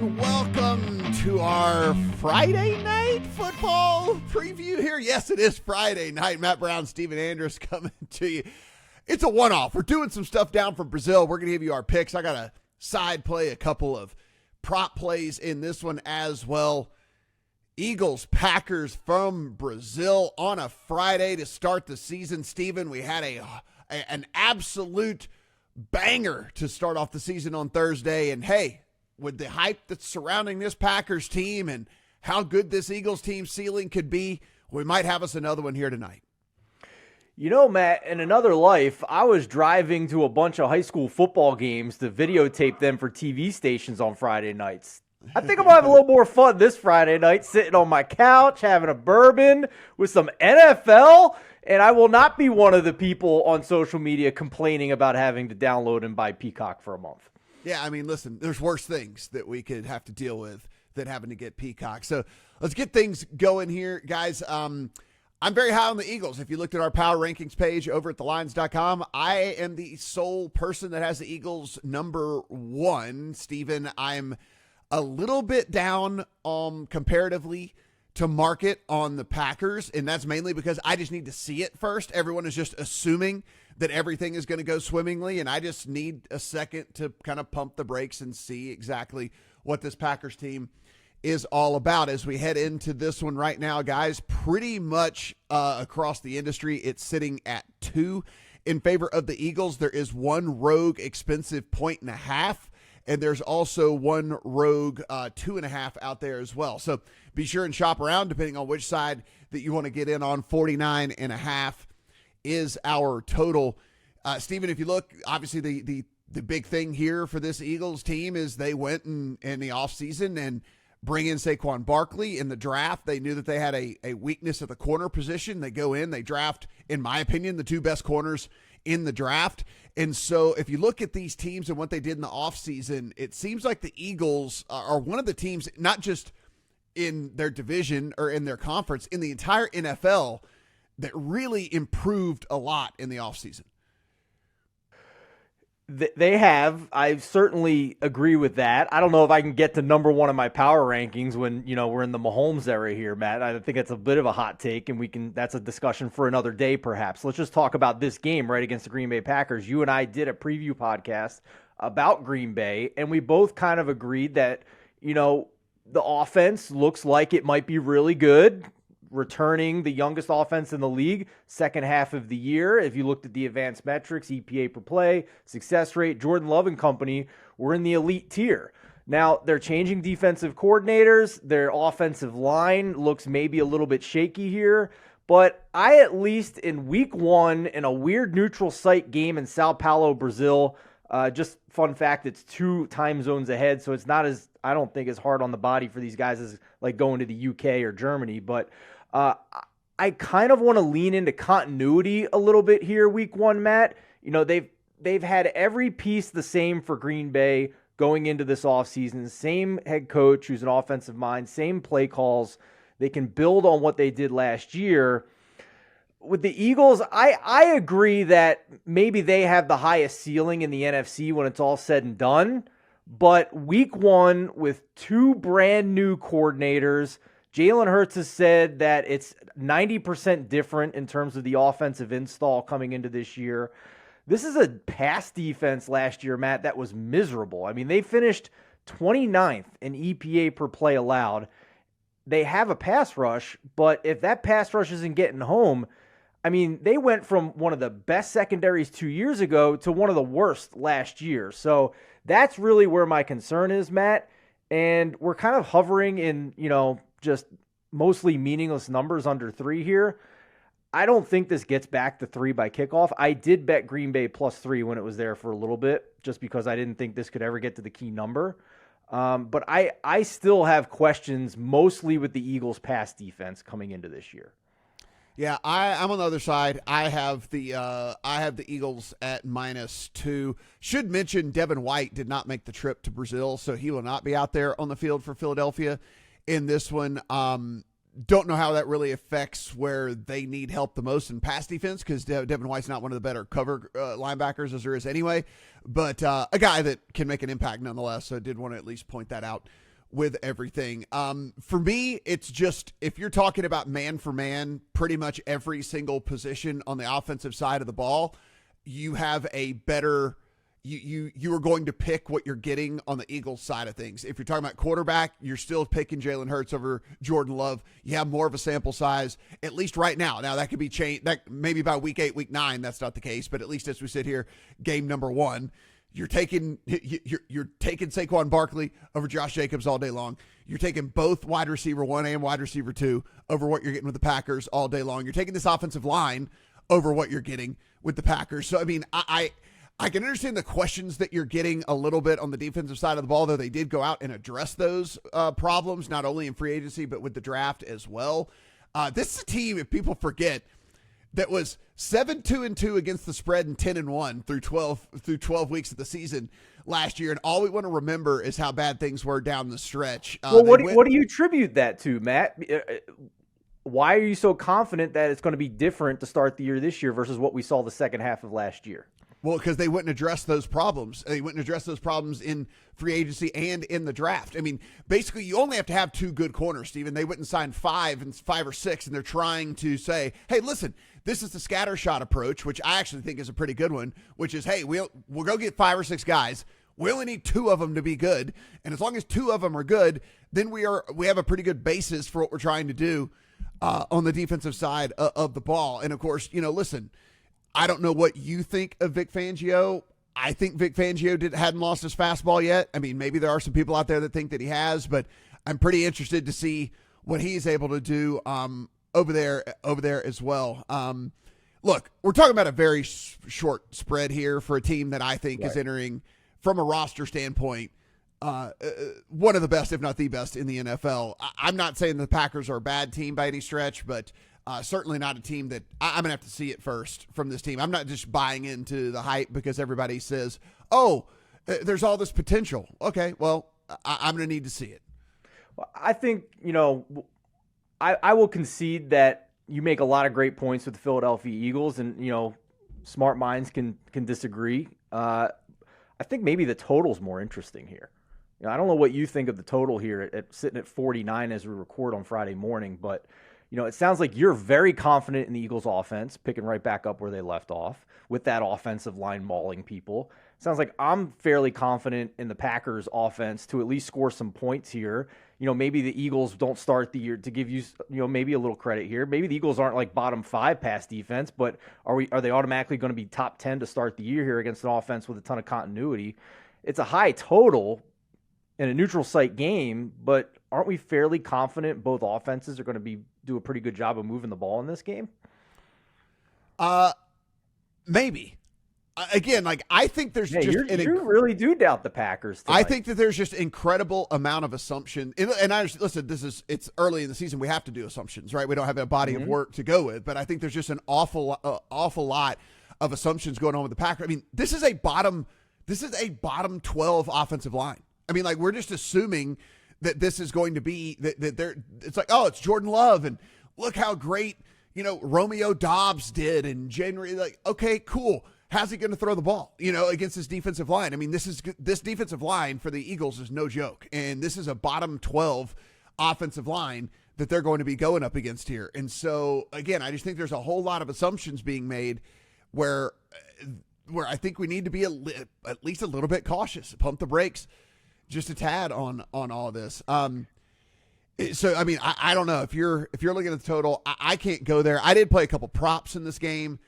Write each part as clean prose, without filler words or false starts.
and welcome to our Friday night football preview here. Yes, it is Friday night. Matt Brown, Steven Andrus coming to you. It's a one-off. We're doing some stuff down from Brazil. We're going to give you our picks. I got a side play, a couple of prop plays in this one as well. Eagles, Packers from Brazil on a Friday to start the season. Steven, we had an absolute banger to start off the season on Thursday. And hey, with the hype that's surrounding this Packers team and how good this Eagles team ceiling could be, we might have us another one here tonight. You know, Matt, in another life, I was driving to a bunch of high school football games to videotape them for TV stations on Friday nights. I think I'm going to have a little more fun this Friday night, sitting on my couch, having a bourbon with some NFL, and I will not be one of the people on social media complaining about having to download and buy Peacock for a month. Yeah, I mean, listen, there's worse things that we could have to deal with than having to get Peacock. So let's get things going here, guys. I'm very high on the Eagles. If you looked at our power rankings page over at thelines.com, I am the sole person that has the Eagles number one. Steven, I'm a little bit down comparatively to market on the Packers, and that's mainly because I just need to see it first. Everyone is just assuming that everything is going to go swimmingly, and I just need a second to kind of pump the brakes and see exactly what this Packers team is all about as we head into this one right now, guys. Pretty much across the industry, it's sitting at 2 in favor of the Eagles. There is one rogue expensive 1.5, and there's also one rogue 2.5 out there as well. So be sure and shop around depending on which side that you want to get in on. 49.5 is our total. Steven, if you look, obviously the big thing here for this Eagles team is they went in the offseason and bring in Saquon Barkley in the draft. They knew that they had a weakness at the corner position. They go in, they draft, in my opinion, the two best corners in the draft. And so if you look at these teams and what they did in the offseason, it seems like the Eagles are one of the teams, not just in their division or in their conference, in the entire NFL, that really improved a lot in the offseason. They have. I certainly agree with that. I don't know if I can get to number one in my power rankings when, we're in the Mahomes era here, Matt. I think it's a bit of a hot take, and that's a discussion for another day, perhaps. Let's just talk about this game right against the Green Bay Packers. You and I did a preview podcast about Green Bay, and we both kind of agreed that, the offense looks like it might be really good, returning the youngest offense in the league second half of the year. If you looked at the advanced metrics, EPA per play, success rate, Jordan Love and company were in the elite tier. Now, they're changing defensive coordinators. Their offensive line looks maybe a little bit shaky here. But I, at least in week one, in a weird neutral site game in Sao Paulo, Brazil, just fun fact, it's 2 time zones ahead, so it's not as, I don't think, as hard on the body for these guys as like going to the UK or Germany. But I kind of want to lean into continuity a little bit here, week one, Matt. They've had every piece the same for Green Bay going into this offseason. Same head coach who's an offensive mind, same play calls. They can build on what they did last year. With the Eagles, I agree that maybe they have the highest ceiling in the NFC when it's all said and done. But week one with 2 brand new coordinators, Jalen Hurts has said that it's 90% different in terms of the offensive install coming into this year. This is a pass defense last year, Matt, that was miserable. I mean, they finished 29th in EPA per play allowed. They have a pass rush, but if that pass rush isn't getting home, I mean, they went from one of the best secondaries 2 years ago to one of the worst last year. So that's really where my concern is, Matt. And we're kind of hovering in, just mostly meaningless numbers under 3 here. I don't think this gets back to 3 by kickoff. I did bet Green Bay +3 when it was there for a little bit, just because I didn't think this could ever get to the key number. But I still have questions, mostly with the Eagles' pass defense coming into this year. Yeah, I'm on the other side. I have the Eagles at -2. Should mention Devin White did not make the trip to Brazil, so he will not be out there on the field for Philadelphia in this one. Don't know how that really affects where they need help the most in pass defense, because Devin White's not one of the better cover linebackers as there is anyway, but a guy that can make an impact nonetheless, so I did want to at least point that out with everything. For me, it's just, if you're talking about man for man, pretty much every single position on the offensive side of the ball, you have a better, you are going to pick what you're getting on the Eagles side of things. If you're talking about quarterback, you're still picking Jalen Hurts over Jordan Love. You have more of a sample size, at least right now. Now that could be changed. That maybe by week 8, week 9, that's not the case. But at least as we sit here, game number 1, you're taking Saquon Barkley over Josh Jacobs all day long. You're taking both wide receiver 1 and wide receiver 2 over what you're getting with the Packers all day long. You're taking this offensive line over what you're getting with the Packers. So I mean, I can understand the questions that you're getting a little bit on the defensive side of the ball, though they did go out and address those problems, not only in free agency, but with the draft as well. This is a team, if people forget, that was 7-2-2 against the spread and 10-1 through 12 weeks of the season last year. And all we want to remember is how bad things were down the stretch. Well, what do you attribute that to, Matt? Why are you so confident that it's going to be different to start the year this year versus what we saw the second half of last year? Well, because they wouldn't address those problems. They wouldn't address those problems in free agency and in the draft. I mean, basically, you only have to have 2 good corners, Steven. They wouldn't sign 5 or 6, and they're trying to say, hey, listen, this is the scatter shot approach, which I actually think is a pretty good one, which is, hey, we'll go get 5 or 6 guys. We only need 2 of them to be good, and as long as 2 of them are good, then we have a pretty good basis for what we're trying to do on the defensive side of the ball. And, of course, listen, I don't know what you think of Vic Fangio. I think Vic Fangio hadn't lost his fastball yet. I mean, maybe there are some people out there that think that he has, but I'm pretty interested to see what he's able to do over there as well. Look, we're talking about a very short spread here for a team that I think is entering, from a roster standpoint, one of the best, if not the best, in the NFL. I'm not saying the Packers are a bad team by any stretch, but certainly not a team that I'm going to have to see it first from this team. I'm not just buying into the hype because everybody says, oh, there's all this potential. Okay, well, I'm going to need to see it. Well, I think, I will concede that you make a lot of great points with the Philadelphia Eagles, and, smart minds can disagree. I think maybe the total's more interesting here. I don't know what you think of the total here at sitting at 49 as we record on Friday morning, but it sounds like you're very confident in the Eagles offense, picking right back up where they left off with that offensive line mauling people. Sounds like I'm fairly confident in the Packers offense to at least score some points here. Maybe the Eagles don't start the year, to give you, maybe a little credit here. Maybe the Eagles aren't like bottom 5 pass defense, but are they automatically going to be top 10 to start the year here against an offense with a ton of continuity? It's a high total in a neutral site game, but aren't we fairly confident both offenses are going to do a pretty good job of moving the ball in this game? Maybe. Again, I think there's just you really do doubt the Packers tonight. I think that there's just incredible amount of assumption. And I listen, it's early in the season. We have to do assumptions, right? We don't have a body of work to go with, but I think there's just an awful lot of assumptions going on with the Packers. I mean, this is a bottom 12 offensive line. I mean, we're just assuming that this is going to be that they're. It's like, oh, it's Jordan Love, and look how great Romeo Doubs did in January. Like, okay, cool. How's he going to throw the ball? Against this defensive line. I mean, this defensive line for the Eagles is no joke, and this is a bottom 12 offensive line that they're going to be going up against here. And so, again, I just think there's a whole lot of assumptions being made where I think we need to be at least a little bit cautious, pump the brakes just a tad on all of this. So, I mean, I don't know if you're looking at the total, I can't go there. I did play a couple props in this game.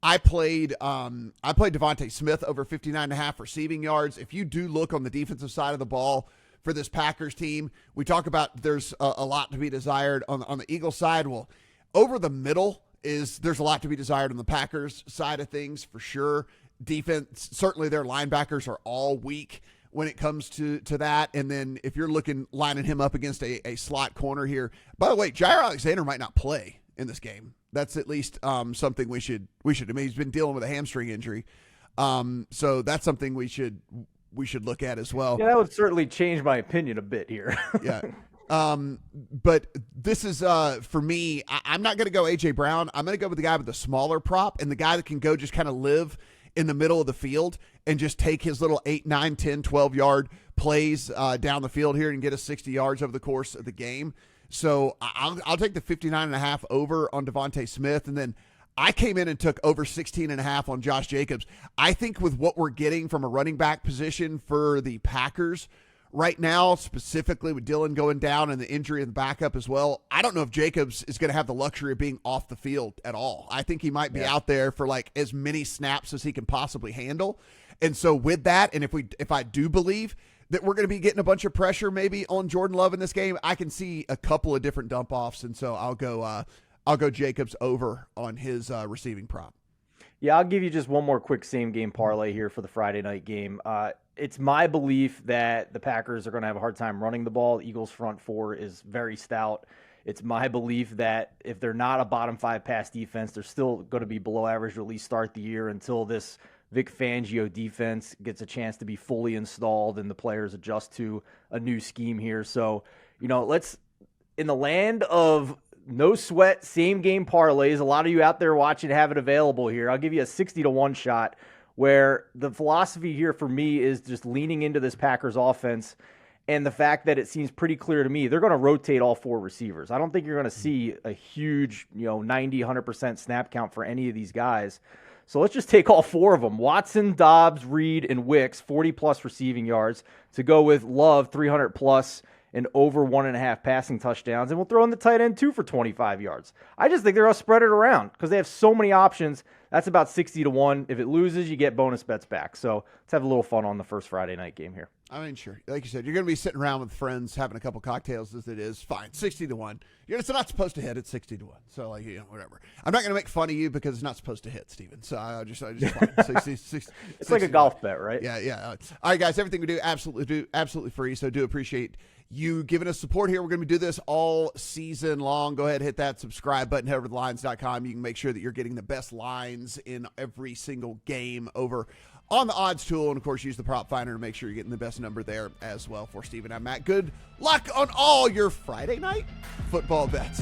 I played Devontae Smith over 59.5 receiving yards. If you do look on the defensive side of the ball for this Packers team, we talk about there's a lot to be desired on the Eagles side. Well, over the middle there's a lot to be desired on the Packers side of things for sure. Defense, certainly their linebackers are all weak when it comes to that. And then if you're lining him up against a slot corner here, by the way, Jair Alexander might not play in this game. That's at least something we should. I mean, he's been dealing with a hamstring injury, so that's something we should look at as well. Yeah, that would certainly change my opinion a bit here. Yeah, but this is for me. I'm not going to go AJ Brown. I'm going to go with the guy with the smaller prop and the guy that can go just kind of live in the middle of the field and just take his little 8, 9, 10, 12 yard plays down the field here and get us 60 yards over the course of the game. So I'll take the 59.5 over on Devontae Smith. And then I came in and took over 16.5 on Josh Jacobs. I think with what we're getting from a running back position for the Packers right now, specifically with Dillon going down and the injury of the backup as well, I don't know if Jacobs is going to have the luxury of being off the field at all. I think he might be out there for like as many snaps as he can possibly handle. And so with that, and if I do believe that we're going to be getting a bunch of pressure maybe on Jordan Love in this game, I can see a couple of different dump offs. And so I'll go Jacobs over on his receiving prop. Yeah, I'll give you just one more quick same game parlay here for the Friday night game. It's my belief that the Packers are going to have a hard time running the ball. The Eagles' front four is very stout. It's my belief that if they're not a bottom five pass defense, they're still going to be below average to at least start the year until this Vic Fangio defense gets a chance to be fully installed and the players adjust to a new scheme here. So, let's, in the land of no sweat, same game parlays, a lot of you out there watching have it available here. I'll give you a 60-1 shot where the philosophy here for me is just leaning into this Packers offense and the fact that it seems pretty clear to me they're going to rotate all four receivers. I don't think you're going to see a huge, 90, 100% snap count for any of these guys. So let's just take all four of them. Watson, Dobbs, Reed, and Wicks, 40-plus receiving yards to go with Love, 300-plus and over 1.5 passing touchdowns. And we'll throw in the tight end, too, for 25 yards. I just think they're going to spread it around because they have so many options. That's about 60-1. If it loses, you get bonus bets back. So let's have a little fun on the first Friday night game here. I mean, sure. Like you said, you're going to be sitting around with friends having a couple cocktails as it is. Fine. 60-1. It's not supposed to hit. It's 60-1. So, whatever. I'm not going to make fun of you because it's not supposed to hit, Steven. So I just 60. It's like a golf bet, right? Yeah. All right, guys. Everything we do absolutely free. So do appreciate you giving us support here. We're going to do this all season long. Go ahead, hit that subscribe button, head over to thelines.com. You can make sure that you're getting the best lines in every single game over on the odds tool. And, of course, use the prop finder to make sure you're getting the best number there as well. For Steven, I'm Matt. Good luck on all your Friday night football bets.